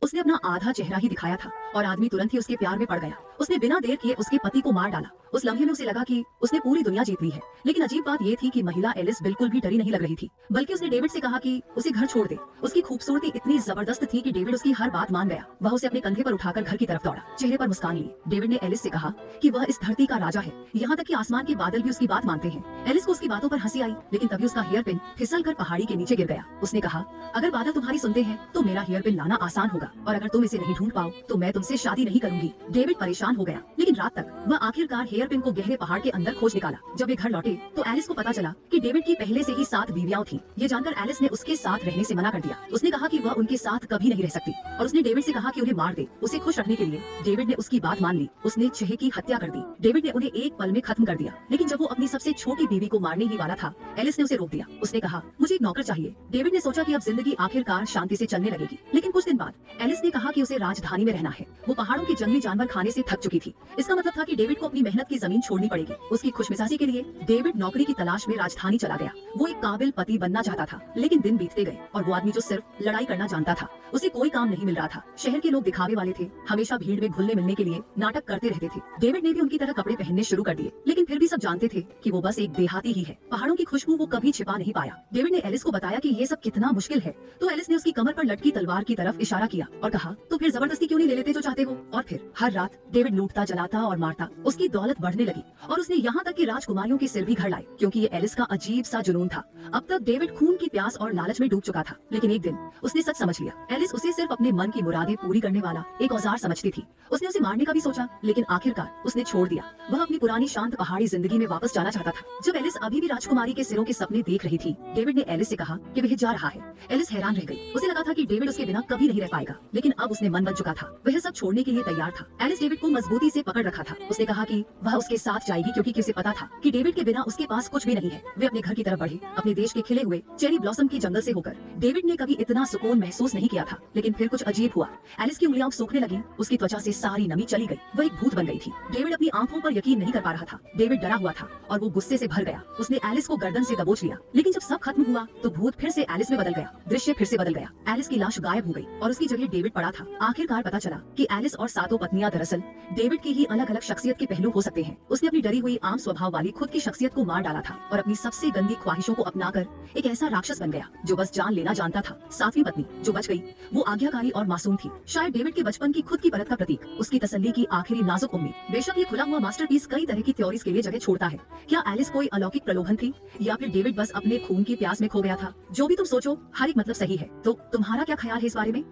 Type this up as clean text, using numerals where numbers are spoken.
उसने अपना आधा चेहरा ही दिखाया था और आदमी तुरंत ही उसके प्यार में पड़ गया। उसने बिना देर किए उसके पति को मार डाला। उस लम्हे में उसे लगा कि उसने पूरी दुनिया जीत ली है। लेकिन अजीब बात ये थी कि महिला एलिस बिल्कुल भी डरी नहीं लग रही थी, बल्कि उसने डेविड से कहा कि उसे घर छोड़ दे। उसकी खूबसूरती इतनी जबरदस्त थी कि डेविड उसकी हर बात मान गया। वह उसे अपने कंधे पर उठाकर घर की तरफ दौड़ा, चेहरे पर मुस्कान ली। डेविड ने एलिस से कहा कि वह इस धरती का राजा है, यहाँ तक कि आसमान के बादल भी उसकी बात मानते हैं। एलिस को उसकी बातों पर हंसी आई, लेकिन तभी उसका हेयर पिन फिसल कर पहाड़ी के नीचे गिर गया। उसने कहा, अगर बादल तुम्हारी सुनते हैं तो मेरा हेयर पिन लाना आसान होगा, और अगर तुम इसे नहीं ढूंढ पाओ तो मैं तुमसे शादी नहीं करूंगी। डेविड परेशान हो गया, लेकिन रात तक वह आखिरकार हेयर पिन को गहरे पहाड़ के अंदर खोज निकाला। जब वे घर लौटे तो एलिस को पता चला कि डेविड की पहले से ही 7 बीवियां थीं। ये जानकर एलिस ने उसके साथ रहने से मना कर दिया। उसने कहा कि वह उनके साथ कभी नहीं रह सकती, और उसने डेविड से कहा कि उन्हें मार दे, उसे खुश रखने के लिए। डेविड ने उसकी बात मान ली। उसने 6 की हत्या कर दी। डेविड ने उन्हें एक पल में खत्म कर दिया, लेकिन जब वो अपनी सबसे छोटी बीवी को मारने ही वाला था, एलिस ने उसे रोक दिया। उसने कहा, मुझे एक नौकर चाहिए। डेविड ने सोचा कि अब जिंदगी आखिरकार शांति से चलने लगेगी, लेकिन कुछ दिन बाद एलिस ने कहा कि उसे राजधानी में रहना है। वो पहाड़ों के जंगली जानवर खाने से थक चुकी थी। इसका मतलब था कि डेविड को अपनी मेहनत की जमीन छोड़नी पड़ेगी। उसकी खुशमिजाजी के लिए डेविड नौकरी की तलाश में राजधानी चला गया। वो एक काबिल पति बनना चाहता था, लेकिन दिन बीतते गए और वो आदमी जो सिर्फ लड़ाई करना जानता था, उसे कोई काम नहीं मिल रहा था। शहर के लोग दिखावे वाले थे, हमेशा भीड़ में घुलने मिलने के लिए नाटक करते रहते थे। डेविड ने भी उनकी तरह कपड़े पहनने शुरू कर दिए, लेकिन फिर भी सब जानते थे कि वो बस एक देहाती ही है। पहाड़ों की खुशबू वो कभी छिपा नहीं पाया। डेविड ने एलिस को बताया कि ये सब कितना मुश्किल है, तो एलिस ने उसकी कमर पर लटकी तलवार की तरफ इशारा किया और कहा, तो फिर जबरदस्ती क्यों नहीं ले लेते जो चाहते हो। और फिर हर रात डेविड लूटता, जलाता और मारता। उसकी दौलत बढ़ने लगी और उसने यहाँ तक कि राजकुमारियों के सिर भी घर लाए, क्योंकि ये एलिस का अजीब सा जुनून था। अब तक डेविड खून की प्यास और लालच में डूब चुका था, लेकिन एक दिन उसने सच समझ लिया। एलिस उसे सिर्फ अपने मन की मुरादें पूरी करने वाला एक औजार समझती थी। उसने उसे मारने का भी सोचा, लेकिन आखिरकार उसने छोड़ दिया। वह अपनी पुरानी शांत पहाड़ी जिंदगी में वापस जाना चाहता था। जब एलिस अभी भी राजकुमारी के सिरों के सपने देख रही थी, डेविड ने एलिस से कहा कि वह जा रहा है। एलिस हैरान रह गई। उसे लगा था कि डेविड उसके बिना कभी नहीं रह पाएगा, लेकिन अब उसने मन बन चुका था। वह सब छोड़ने के लिए तैयार था। एलिस डेविड को मजबूती से पकड़ रखा था। उसने कहा कि वह उसके साथ जाएगी, क्योंकि उसे पता था कि डेविड के बिना उसके पास कुछ भी नहीं है। वे अपने घर की तरफ बढ़े, अपने देश के खिले हुए चेरी ब्लॉसम के जंगल से होकर। डेविड ने कभी इतना सुकून महसूस नहीं किया था, लेकिन फिर कुछ अजीब हुआ। एलिस की उंगलियां सूखने लगी, उसकी त्वचा से सारी नमी चली गई। वह एक भूत बन गई थी। डेविड अपनी आंखों पर यकीन नहीं कर पा रहा था। डेविड डरा हुआ था और वो गुस्से से भर गया। उसने एलिस को गर्दन से दबोच लिया, लेकिन जब सब खत्म हुआ तो भूत फिर से एलिस में बदल गया। दृश्य फिर से बदल गया। एलिस की लाश गायब हो गई और उसकी जगह डेविड पड़ा था। आखिरकार पता चला कि एलिस और 7 पत्नियां दरअसल डेविड की ही अलग अलग शख्सियत के पहलू हो सकते हैं। उसने अपनी डरी हुई आम स्वभाव वाली खुद की शख्सियत को मार डाला था और अपनी सबसे गंदी ख्वाहिशों को अपनाकर एक ऐसा राक्षस बन गया जो बस जान लेना जानता था। 7वीं पत्नी जो बच गई, वो आज्ञाकारी और मासूम थी, शायद डेविड के बचपन की खुद की परत का प्रतीक, उसकी तसल्ली की आखिरी नाजुक उम्मीद। बेशक ये खुला हुआ मास्टरपीस कई तरह की थ्योरीज के लिए जगह छोड़ता है। क्या एलिस कोई अलौकिक प्रलोभन थी, या फिर डेविड बस अपने खून की प्यास में खो गया था? जो भी तुम सोचो, हर एक मतलब सही है। तो तुम्हारा क्या ख्याल है इस बारे में?